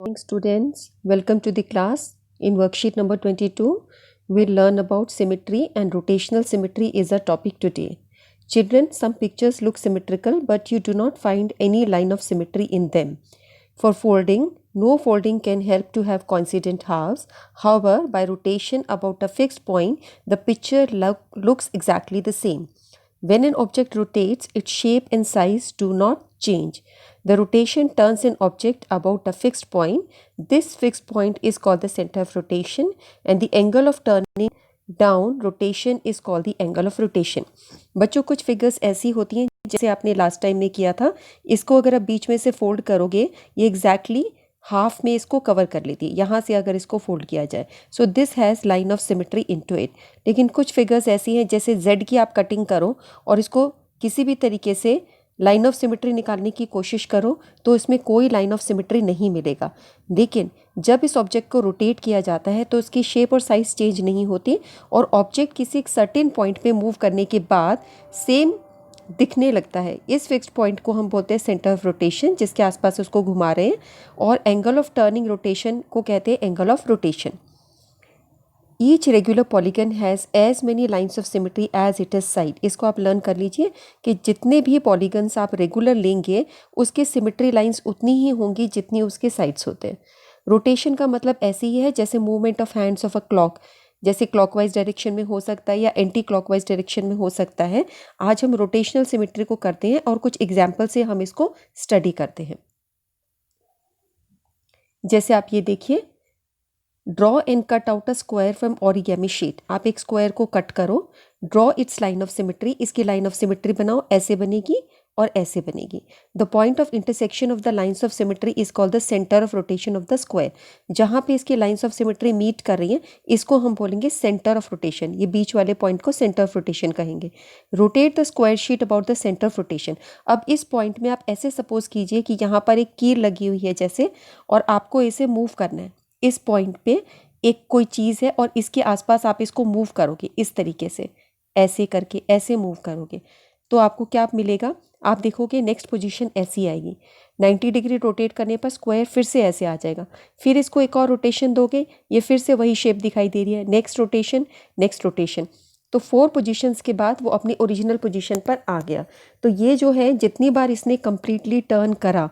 Morning students, welcome to the class. In worksheet number 22, we'll learn about symmetry and rotational symmetry is our topic today. Children, some pictures look symmetrical but you do not find any line of symmetry in them. For folding, no folding can help to have coincident halves. However, by rotation about a fixed point, the picture looks exactly the same. When an object rotates, its shape and size do not change. The rotation turns an object about a fixed point. This fixed point is called the center of rotation and the angle of turning down rotation is called the angle of rotation. बच्चों कुछ figures ऐसी होती हैं जैसे आपने last time में किया था. इसको अगर आप बीच में से फोल्ड करोगे ये एग्जैक्टली हाफ में इसको कवर कर लेती है यहाँ से अगर इसको फोल्ड किया जाए. So this has line of symmetry into it. लेकिन कुछ फिगर्स ऐसी हैं जैसे जेड की आप कटिंग करो और इसको किसी भी तरीके से लाइन ऑफ सिमेट्री निकालने की कोशिश करो तो इसमें कोई लाइन ऑफ सिमेट्री नहीं मिलेगा. लेकिन जब इस ऑब्जेक्ट को रोटेट किया जाता है तो इसकी शेप और साइज़ चेंज नहीं होती और ऑब्जेक्ट किसी एक सर्टेन पॉइंट पे मूव करने के बाद सेम दिखने लगता है. इस फिक्स्ड पॉइंट को हम बोलते हैं सेंटर ऑफ रोटेशन जिसके आसपास उसको घुमा रहे हैं और एंगल ऑफ टर्निंग रोटेशन को कहते हैं angle of rotation. Each regular polygon has as many lines of symmetry as it is side. इसको आप लर्न कर लीजिए कि जितने भी पॉलीगन्स आप रेगुलर लेंगे उसके सिमेट्री लाइन्स उतनी ही होंगी जितनी उसके साइड्स होते हैं. रोटेशन का मतलब ऐसे ही है जैसे movement of hands of a clock. जैसे क्लॉकवाइज डायरेक्शन में हो सकता है या एंटी क्लॉकवाइज डायरेक्शन में हो सकता है. आज हम रोटेशनल सिमेट्री को करते हैं और कुछ एग्जाम्पल से हम इसको स्टडी करते हैं. जैसे आप ये देखिए, draw and cut out a square from origami sheet. आप एक स्क्वायर को कट करो. Draw it's line of symmetry. इसकी लाइन ऑफ सिमेट्री बनाओ. ऐसे बनेगी और ऐसे बनेगी. The point of intersection of the lines of symmetry is called the centre of rotation of the square. जहाँ पे इसकी लाइन्स ऑफ सिमेट्री मीट कर रही हैं इसको हम बोलेंगे सेंटर ऑफ रोटेशन. ये बीच वाले पॉइंट को सेंटर ऑफ रोटेशन कहेंगे. Rotate the square sheet about the centre of rotation. अब इस पॉइंट में आप ऐसे सपोज कीजिए कि यहाँ पर एक कील लगी हुई है जैसे, और आपको इसे मूव करना है. इस पॉइंट पे एक कोई चीज़ है और इसके आसपास आप इसको मूव करोगे इस तरीके से, ऐसे करके ऐसे मूव करोगे तो आपको क्या मिलेगा. आप देखोगे नेक्स्ट पोजीशन ऐसी आएगी. 90 डिग्री रोटेट करने पर स्क्वायर फिर से ऐसे आ जाएगा. फिर इसको एक और रोटेशन दोगे, ये फिर से वही शेप दिखाई दे रही है. Next rotation, next rotation. तो 4 पोजीशंस के बाद वो अपनी ओरिजिनल पोजीशन पर आ गया. तो ये जो है जितनी बार इसने कंप्लीटली टर्न करा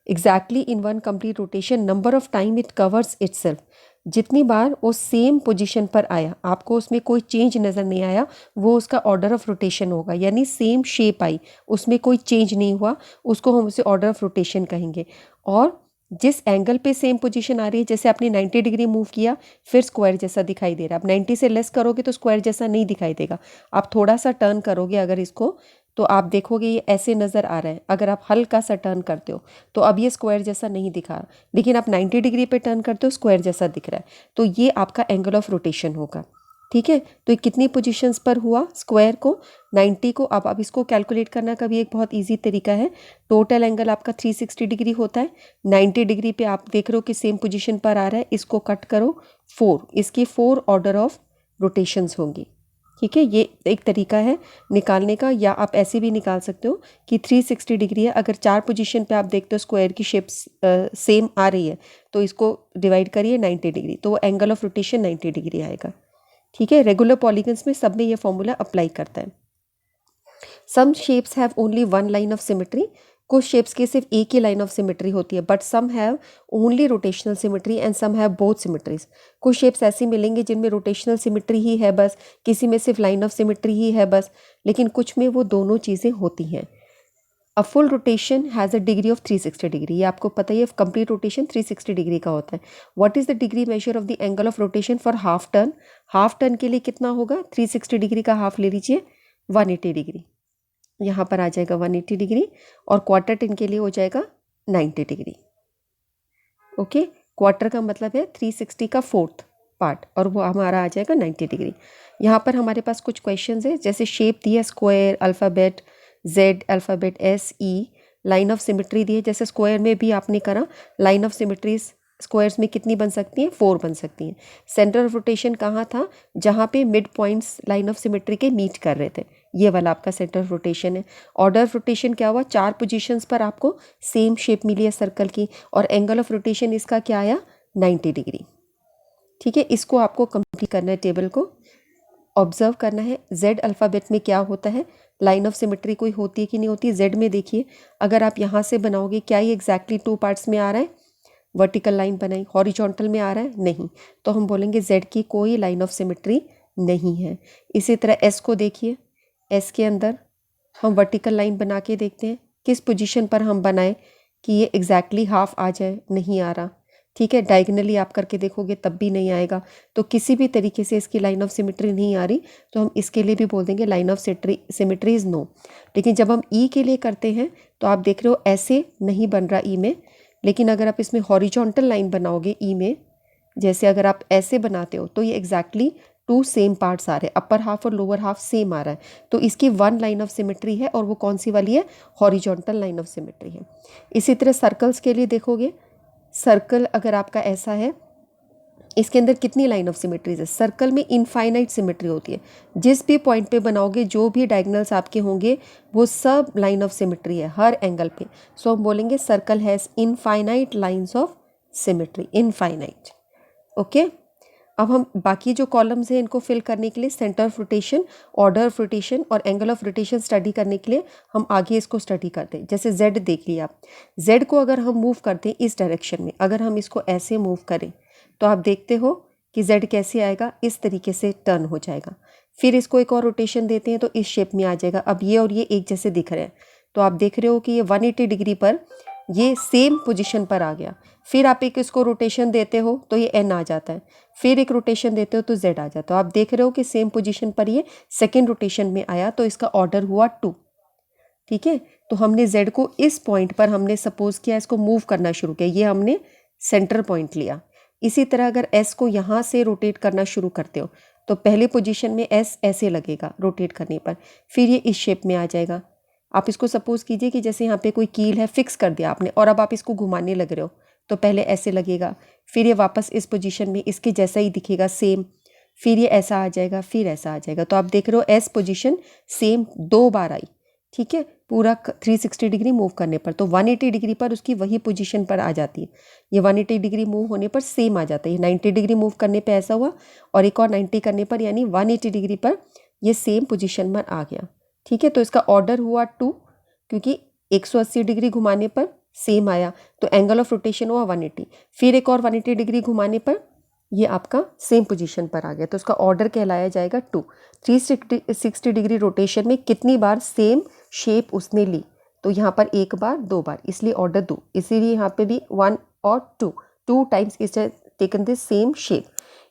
exactly in one complete rotation, number of time it covers itself. जितनी बार वो सेम पोजीशन पर आया आपको उसमें कोई चेंज नज़र नहीं आया, वो उसका ऑर्डर ऑफ रोटेशन होगा. यानी सेम शेप आई उसमें कोई चेंज नहीं हुआ, उसको हम उसे ऑर्डर ऑफ रोटेशन कहेंगे. और जिस एंगल पे सेम पोजीशन आ रही है, जैसे आपने 90 डिग्री मूव किया फिर स्क्वायर जैसा दिखाई दे रहा है. आप 90 से लेस करोगे तो स्क्वायर जैसा नहीं दिखाई देगा. आप थोड़ा सा टर्न करोगे अगर इसको तो आप देखोगे ये ऐसे नज़र आ रहा है. अगर आप हल्का सा टर्न करते हो तो अब ये स्क्वायर जैसा नहीं दिखा रहा, लेकिन आप 90 डिग्री पे टर्न करते हो स्क्वायर जैसा दिख रहा है. तो ये आपका एंगल ऑफ रोटेशन होगा. ठीक है, तो ये कितनी पोजीशंस पर हुआ स्क्वायर को, 90 को. अब इसको कैलकुलेट करना का भी एक बहुत इजी तरीका है. टोटल एंगल आपका 360 डिग्री होता है. 90 डिग्री पे आप देख रहे हो कि सेम पोजीशन पर आ रहा है, इसको कट करो 4. इसकी 4 ऑर्डर ऑफ रोटेशंस होंगी. ठीक है, ये एक तरीका है निकालने का. या आप ऐसे भी निकाल सकते हो कि 360 डिग्री है, अगर 4 पोजीशन पे आप देखते हो स्क्वायर की शेप सेम आ रही है तो इसको डिवाइड करिए 90 डिग्री, तो वो एंगल ऑफ रोटेशन 90 डिग्री आएगा. ठीक है, रेगुलर पॉलीगन्स में सब में ये फॉर्मूला अप्लाई करता है. Some shapes have only one line of symmetry. कुछ शेप्स के सिर्फ एक ही लाइन ऑफ सिमेट्री होती है. But some have only rotational symmetry and some have both symmetries. कुछ शेप्स ऐसी मिलेंगे जिनमें रोटेशनल सिमेट्री ही है बस, किसी में सिर्फ लाइन ऑफ सिमेट्री ही है बस, लेकिन कुछ में वो दोनों चीज़ें होती हैं. A full rotation has a degree of 360 degree. ये आपको पता ही है, कंप्लीट रोटेशन 360 डिग्री का होता है. What is the degree measure of the angle of rotation for half turn. Half turn के लिए कितना होगा, 360 डिग्री का हाफ ले लीजिए 180 डिग्री. यहाँ पर आ जाएगा 180 डिग्री और क्वार्टर टर्न के लिए हो जाएगा 90 डिग्री. ओके, क्वार्टर का मतलब है 360 का 4th पार्ट और वो हमारा आ जाएगा 90 डिग्री. यहाँ पर हमारे पास कुछ क्वेश्चंस है. जैसे शेप दी है square, alphabet Z, alphabet S, E. Line of symmetry दी है, जैसे स्क्वायर में भी आपने करा. लाइन ऑफ सिमेट्रीज स्क्वायर्स में कितनी बन सकती हैं, 4 बन सकती हैं. सेंटर ऑफ रोटेशन कहाँ था, जहाँ पे mid points line of symmetry के मीट कर रहे थे. ये वाला आपका सेंटर ऑफ रोटेशन है। ऑर्डर ऑफ रोटेशन क्या हुआ, 4 पोजीशंस पर आपको सेम शेप मिली है सर्कल की, और एंगल ऑफ रोटेशन इसका क्या आया, 90 डिग्री। ठीक है, इसको आपको कंप्लीट करना है, टेबल को ऑब्जर्व करना है। जेड अल्फ़ाबेट में क्या होता है, लाइन ऑफ सिमेट्री कोई होती है कि नहीं होती है। जेड में देखिए, अगर आप यहाँ से बनाओगे, क्या ये एग्जैक्टली 2 पार्ट्स में आ रहा है, वर्टिकल लाइन बनाई, हॉरिजॉन्टल में आ रहा है, नहीं, तो हम बोलेंगे जेड की कोई लाइन ऑफ सिमेट्री नहीं है। इसी तरह एस को देखिए, एस के अंदर हम वर्टिकल लाइन बना के देखते हैं, किस पोजीशन पर हम बनाएं कि ये एग्जैक्टली हाफ आ जाए, नहीं आ रहा। ठीक है, डायगनली आप करके देखोगे तब भी नहीं आएगा, तो किसी भी तरीके से इसकी लाइन ऑफ सिमेट्री नहीं आ रही, तो हम इसके लिए भी बोल देंगे line of symmetry is no. लेकिन जब हम ई के लिए करते हैं तो आप देख रहे हो ऐसे नहीं बन रहा ई में, लेकिन अगर आप इसमें हॉरिजॉन्टल लाइन बनाओगे ई में, जैसे अगर आप ऐसे बनाते हो, तो ये एग्जैक्टली 2 सेम पार्ट्स आ रहे हैं, अपर हाफ और लोअर हाफ सेम आ रहा है, तो इसकी 1 लाइन ऑफ सिमेट्री है, और वो कौन सी वाली है, हॉरिजॉन्टल लाइन ऑफ सिमेट्री है। इसी तरह सर्कल्स के लिए देखोगे, सर्कल अगर आपका ऐसा है, इसके अंदर कितनी लाइन ऑफ सिमेट्रीज है, सर्कल में इनफाइनाइट सिमेट्री होती है, जिस भी पॉइंट पे बनाओगे जो भी डायगोनल्स आपके होंगे वो सब लाइन ऑफ सिमेट्री है हर एंगल पे। सो हम बोलेंगे circle has infinite lines of symmetry, infinite. Okay, अब हम बाकी जो कॉलम्स हैं इनको फिल करने के लिए centre of rotation, order of rotation और एंगल ऑफ रोटेशन स्टडी करने के लिए हम आगे इसको स्टडी करते हैं। जैसे जेड देख लिया आप, जेड को अगर हम मूव करते हैं इस डायरेक्शन में, अगर हम इसको ऐसे मूव करें तो आप देखते हो कि जेड कैसे आएगा, इस तरीके से टर्न हो जाएगा। फिर इसको एक और रोटेशन देते हैं तो इस शेप में आ जाएगा। अब ये और ये एक जैसे दिख रहे हैं, तो आप देख रहे हो कि ये 180 डिग्री पर ये सेम पोजीशन पर आ गया। फिर आप एक इसको रोटेशन देते हो तो ये एन आ जाता है, फिर एक रोटेशन देते हो तो जेड आ जाता है। आप देख रहे हो कि सेम पोजीशन पर ये सेकेंड रोटेशन में आया, तो इसका ऑर्डर हुआ 2। ठीक है, तो हमने जेड को इस पॉइंट पर हमने सपोज किया, इसको मूव करना शुरू किया, ये हमने सेंटर पॉइंट लिया। इसी तरह अगर एस को यहाँ से रोटेट करना शुरू करते हो तो पहले पोजीशन में एस ऐसे लगेगा रोटेट करने पर, फिर ये इस शेप में आ जाएगा। आप इसको सपोज कीजिए कि जैसे यहाँ पे कोई कील है, फिक्स कर दिया आपने, और अब आप इसको घुमाने लग रहे हो, तो पहले ऐसे लगेगा, फिर ये वापस इस पोजीशन में इसके जैसा ही दिखेगा सेम, फिर ये ऐसा आ जाएगा, फिर ऐसा आ जाएगा। तो आप देख रहे हो एस पोजीशन सेम 2 बार आई। ठीक है, पूरा 360 डिग्री मूव करने पर, तो 180 डिग्री पर उसकी वही पोजीशन पर आ जाती है। ये 180 डिग्री मूव होने पर सेम आ जाता है। 90 डिग्री मूव करने पे ऐसा हुआ, और एक और 90 करने पर, यानी 180 डिग्री पर ये सेम पोजीशन में आ गया। ठीक है, तो इसका ऑर्डर हुआ 2, क्योंकि 180 डिग्री घुमाने पर सेम आया, तो एंगल ऑफ रोटेशन हुआ 180। फिर एक और 180 डिग्री घुमाने पर ये आपका सेम पोजीशन पर आ गया, तो उसका ऑर्डर कहलाया जाएगा 2। 360 डिग्री रोटेशन में कितनी बार सेम शेप उसने ली, तो यहाँ पर 1 बार 2 बार, इसलिए ऑर्डर 2। इसीलिए यहाँ पे भी 1 और 2 times is taken this same shape.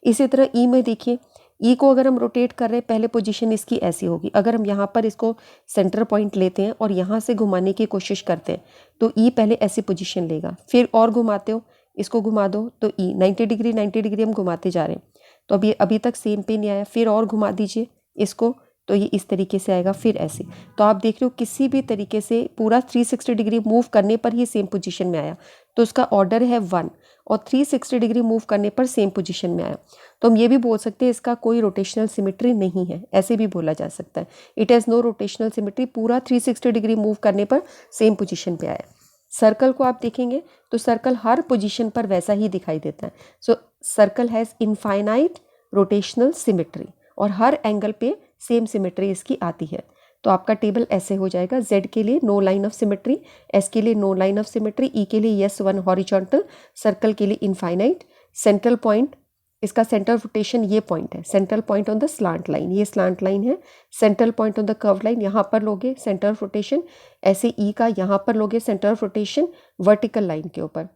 इसी तरह ई में देखिए, ई को अगर हम रोटेट कर रहे हैं, पहले पोजीशन इसकी ऐसी होगी। अगर हम यहाँ पर इसको सेंटर पॉइंट लेते हैं और यहाँ से घुमाने की कोशिश करते हैं, तो ई पहले ऐसी पोजीशन लेगा, फिर और घुमाते हो, इसको घुमा दो तो ई 90 डिग्री हम घुमाते जा रहे हैं, तो अभी तक सेम पे नहीं आया, फिर और घुमा दीजिए इसको, तो ये इस तरीके से आएगा, फिर ऐसे। तो आप देख रहे हो किसी भी तरीके से पूरा 360 डिग्री मूव करने पर ही सेम पोजीशन में आया, तो उसका ऑर्डर है 1, और 360 डिग्री मूव करने पर सेम पोजीशन में आया। तो हम ये भी बोल सकते हैं इसका कोई रोटेशनल सिमेट्री नहीं है, ऐसे भी बोला जा सकता है, it has no rotational symmetry, पूरा 360 डिग्री मूव करने पर सेम पोजीशन पे आया। सर्कल को आप देखेंगे तो सर्कल हर पोजीशन पर वैसा ही दिखाई देता है। सो circle has infinite rotational symmetry, और हर एंगल पे सेम सिमेट्री इसकी आती है। तो आपका टेबल ऐसे हो जाएगा, जेड के लिए no line of symmetry, S के लिए no line of symmetry, E के लिए यस 1 हॉरिजॉन्टल, सर्कल के लिए इनफाइनाइट, सेंट्रल पॉइंट, इसका सेंटर ऑफ रोटेशन ये पॉइंट है, central point on the slant line, ये स्लांट लाइन है, central point on the curve line, यहाँ पर लोगे सेंटर ऑफ रोटेशन, ऐसे ई का यहाँ पर लोगे centre of rotation vertical line के ऊपर,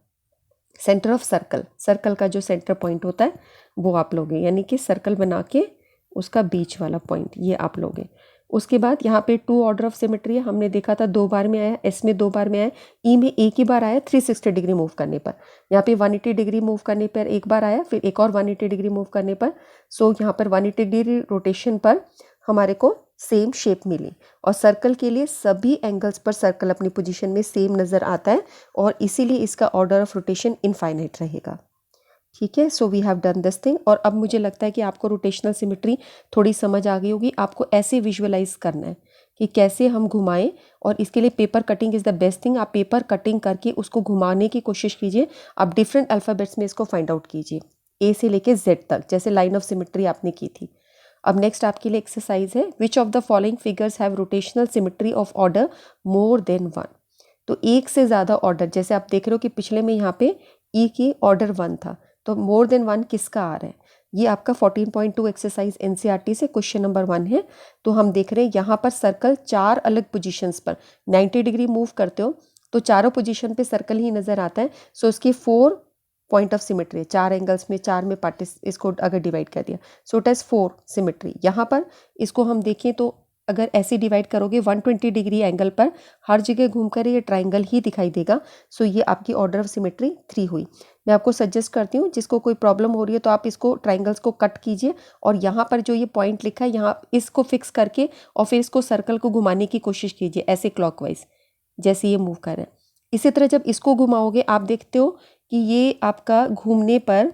सेंटर ऑफ सर्कल, सर्कल का जो सेंटर पॉइंट होता है वो आप लोगे, यानी कि सर्कल बना के उसका बीच वाला पॉइंट ये आप लोगे। उसके बाद यहाँ पे 2 ऑर्डर ऑफ सिमेट्री है, हमने देखा था 2 बार में आया, एस में 2 बार में आया, ई में एक ही बार आया 360 डिग्री मूव करने पर, यहाँ पे 180 डिग्री मूव करने पर एक बार आया, फिर एक और 180 डिग्री मूव करने पर। सो यहाँ पर 180 डिग्री रोटेशन पर हमारे को सेम शेप मिली, और सर्कल के लिए सभी एंगल्स पर सर्कल अपनी पोजीशन में सेम नज़र आता है, और इसीलिए इसका ऑर्डर ऑफ रोटेशन इनफाइनाइट रहेगा। ठीक है, so we have done this thing. और अब मुझे लगता है कि आपको रोटेशनल सिमेट्री थोड़ी समझ आ गई होगी। आपको ऐसे विजुअलाइज करना है कि कैसे हम घुमाएं, और इसके लिए paper cutting is the best thing. आप पेपर कटिंग करके उसको घुमाने की कोशिश कीजिए। आप डिफरेंट अल्फ़ाबेट्स में इसको फाइंड आउट कीजिए, ए से लेके जेड तक, जैसे लाइन ऑफ सिमेट्री आपने की थी। अब नेक्स्ट आपके लिए एक्सरसाइज है, which of the following figures have rotational symmetry of order more than 1। तो एक से ज़्यादा ऑर्डर, जैसे आप देख रहे हो कि पिछले में यहाँ पे ई की ऑर्डर 1 था, तो मोर देन 1 किसका आ रहा है? ये आपका 14.2 एक्सरसाइज एनसीईआरटी से क्वेश्चन नंबर 1 है। तो हम देख रहे हैं यहाँ पर सर्कल 4 अलग पोजीशंस पर 90 डिग्री मूव करते हो तो चारों पोजीशन पे सर्कल ही नज़र आता है। सो इसकी 4 पॉइंट ऑफ सिमेट्री है, 4 एंगल्स में 4 में इसको अगर डिवाइड कर दिया, सो इट हैज़ 4 सिमेट्री। यहाँ पर इसको हम देखें तो अगर ऐसे डिवाइड करोगे 120 डिग्री एंगल पर हर जगह घूमकर ये ट्राइंगल ही दिखाई देगा। सो ये आपकी ऑर्डर ऑफ सिमेट्री 3 हुई। मैं आपको सजेस्ट करती हूँ, जिसको कोई प्रॉब्लम हो रही है तो आप इसको ट्राइंगल्स को कट कीजिए, और यहाँ पर जो ये पॉइंट लिखा है यहाँ इसको फिक्स करके और फिर इसको सर्कल को घुमाने की कोशिश कीजिए ऐसे क्लॉकवाइज, जैसे ये मूव कर रहा है। इसी तरह जब इसको घुमाओगे आप देखते हो कि ये आपका घूमने पर,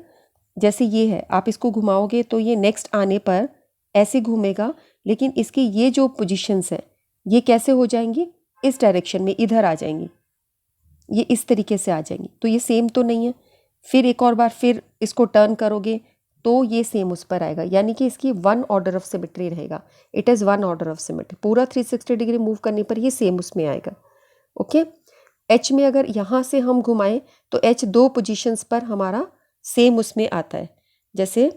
जैसे ये है, आप इसको घुमाओगे तो ये नेक्स्ट आने पर ऐसे घूमेगा, लेकिन इसकी ये जो पोजीशंस है ये कैसे हो जाएंगी? इस डायरेक्शन में इधर आ जाएंगी, ये इस तरीके से आ जाएंगी। तो ये सेम तो नहीं है। फिर एक और बार फिर इसको टर्न करोगे तो ये सेम उस पर आएगा, यानी कि इसकी 1 ऑर्डर ऑफ सिमेट्री रहेगा। It is 1 order of symmetry. पूरा 360 डिग्री मूव करने पर ये सेम उसमें आएगा। ओके। एच में अगर यहाँ से हम घुमाएं तो एच 2 पोजीशंस पर हमारा सेम उसमें आता है। जैसे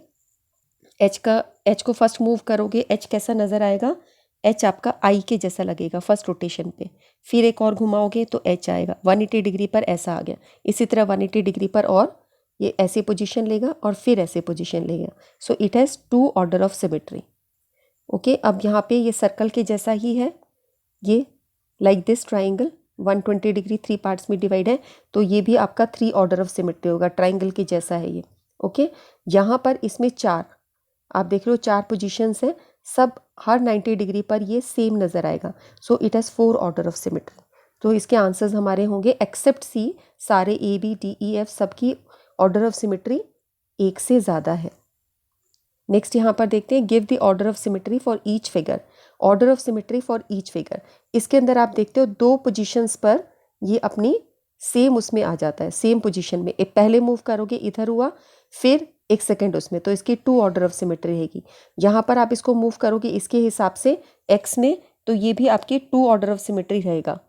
एच को फर्स्ट मूव करोगे, एच कैसा नज़र आएगा? एच आपका आई के जैसा लगेगा फर्स्ट रोटेशन पे। फिर एक और घुमाओगे तो एच आएगा 180 डिग्री पर, ऐसा आ गया। इसी तरह 180 डिग्री पर और ये ऐसे पोजीशन लेगा और फिर ऐसे पोजीशन लेगा। सो it has 2 order of symmetry. Okay. अब यहाँ पे ये सर्कल के जैसा ही है, ये like this triangle 120 degree 3 parts में डिवाइड है, तो ये भी आपका 3 ऑर्डर ऑफ सिमेट्री होगा, ट्राइंगल के जैसा है ये। ओके। यहाँ पर इसमें 4, आप देख रहे हो 4 पोजीशंस हैं, सब हर 90 डिग्री पर ये सेम नज़र आएगा। So it has 4 order of symmetry. तो इसके आंसर्स हमारे होंगे एक्सेप्ट सी, सारे A B D E F सबकी ऑर्डर ऑफ सिमेट्री 1 से ज़्यादा है। नेक्स्ट यहाँ पर देखते हैं, give the order of symmetry for each figure. Order of symmetry for each figure, इसके अंदर आप देखते हो 2 पोजीशंस पर ये अपनी सेम उसमें आ जाता है, सेम पोजीशन में। एक पहले मूव करोगे इधर हुआ, फिर 1 सेकेंड उसमें, तो इसकी 2 ऑर्डर ऑफ सिमेट्री रहेगी। यहाँ पर आप इसको मूव करोगे इसके हिसाब से एक्स में, तो ये भी आपकी 2 ऑर्डर ऑफ सिमेट्री रहेगा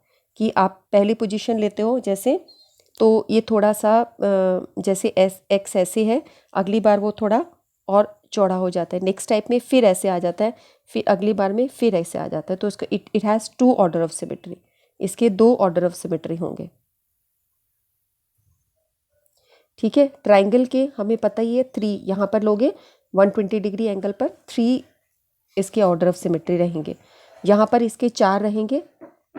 कि आप पहली पोजीशन लेते हो जैसे, तो ये थोड़ा सा जैसे एक्स ऐसे है, अगली बार वो थोड़ा और चौड़ा हो जाता है, नेक्स्ट टाइप में फिर ऐसे आ जाता है, फिर अगली बार में फिर ऐसे आ जाता है। तो इसका it has 2 order of symmetry, इसके 2 ऑर्डर ऑफ सिमेट्री होंगे। ठीक है। ट्राइंगल के हमें पता ही है 3, यहाँ पर लोगे 120 डिग्री एंगल पर 3 इसके ऑर्डर ऑफ सिमेट्री रहेंगे। यहाँ पर इसके 4 रहेंगे,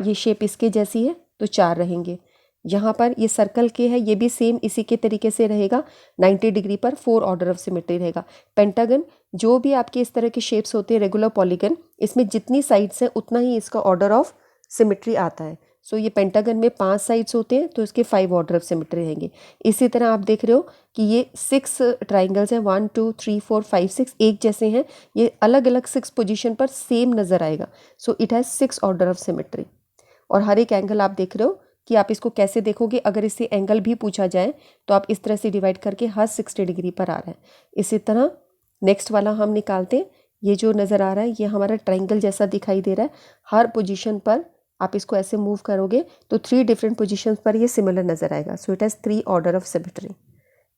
ये शेप इसके जैसी है तो 4 रहेंगे। यहाँ पर ये सर्कल के है, ये भी सेम इसी के तरीके से रहेगा, 90 डिग्री पर 4 ऑर्डर ऑफ सिमेट्री रहेगा। पेंटागन, जो भी आपके इस तरह के शेप्स होते हैं रेगुलर पॉलीगन, इसमें जितनी साइड्स हैं उतना ही इसका ऑर्डर ऑफ सिमेट्री आता है। सो ये पेंटागन में 5 साइड्स होते हैं तो इसके 5 ऑर्डर ऑफ सिमेट्री रहेंगे। इसी तरह आप देख रहे हो कि ये 6 ट्राइंगल्स हैं, 1 2 3 4 5 6 एक जैसे हैं, ये अलग अलग 6 पोजीशन पर सेम नज़र आएगा। So it has 6 order of symmetry. और हर एक एंगल आप देख रहे हो कि आप इसको कैसे देखोगे, अगर इससे एंगल भी पूछा जाए तो आप इस तरह से डिवाइड करके हर 60 डिग्री पर आ रहा है। इसी तरह नेक्स्ट वाला हम निकालते हैं, ये जो नज़र आ रहा है ये हमारा ट्राइंगल जैसा दिखाई दे रहा है। हर पोजीशन पर आप इसको ऐसे मूव करोगे तो 3 डिफरेंट पोजीशंस पर ये सिमिलर नज़र आएगा। So it has 3 order of symmetry.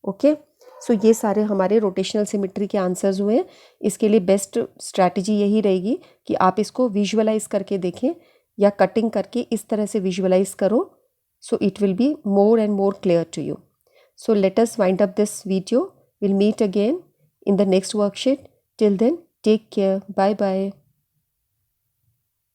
Okay. So ये सारे हमारे रोटेशनल सिमेट्री के आंसर्स हुए हैं। इसके लिए बेस्ट स्ट्रैटेजी यही रहेगी कि आप इसको विजुअलाइज करके देखें या कटिंग करके इस तरह से विजुअलाइज करो, so it will be more and more clear to you. So let us wind up this video. We'll meet again in the next worksheet. Till then, take care. Bye bye.